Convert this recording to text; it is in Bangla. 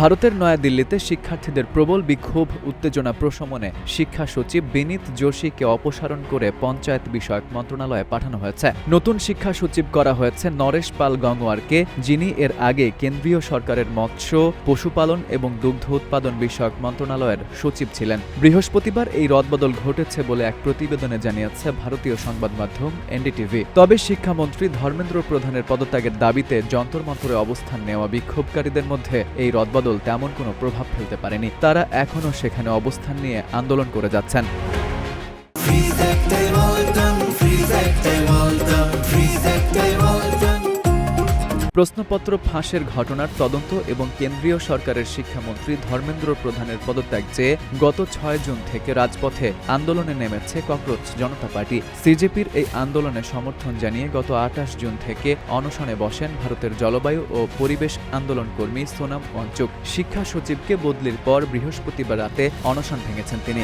ভারতের নয়াদিল্লিতে শিক্ষার্থীদের প্রবল বিক্ষোভ উত্তেজনা প্রশমনে শিক্ষা সচিব বিনীত যোশীকে অপসারণ করে পঞ্চায়েত বিষয়ক মন্ত্রণালয়ে পাঠানো হয়েছে। নতুন শিক্ষা সচিব করা হয়েছে নরেশ পাল গঙ্গোয়ারকে, যিনি এর আগে কেন্দ্রীয় সরকারের মৎস্য, পশুপালন এবং দুগ্ধ উৎপাদন বিষয়ক মন্ত্রণালয়ের সচিব ছিলেন। বৃহস্পতিবার এই রদবদল ঘটেছে বলে এক প্রতিবেদনে জানিয়েছে ভারতীয় সংবাদ মাধ্যম এনডিটিভি। তবে শিক্ষামন্ত্রী ধর্মেন্দ্র প্রধানের পদত্যাগের দাবিতে যন্তর মন্তরে অবস্থান নেওয়া বিক্ষোভকারীদের মধ্যে এই রদবদল তেমন কোনো প্রভাব ফেলতে পারেনি। তারা এখনও সেখানে অবস্থান নিয়ে আন্দোলন করে যাচ্ছেন। প্রশ্নপত্র ফাঁসের ঘটনার তদন্ত এবং কেন্দ্রীয় সরকারের শিক্ষামন্ত্রী ধর্মেন্দ্র প্রধানের পদত্যাগ চেয়ে গত ৬ জুন থেকে রাজপথে আন্দোলনে নেমেছে ককরোচ জনতা পার্টি। সিজেপির এই আন্দোলনে সমর্থন জানিয়ে গত ২৮ জুন থেকে অনশনে বসেন ভারতের জলবায়ু ও পরিবেশ আন্দোলন কর্মী সোনাম ওয়াংচুক। শিক্ষা সচিবকে বদলির পর বৃহস্পতিবার রাতে অনশন ভেঙেছেন তিনি।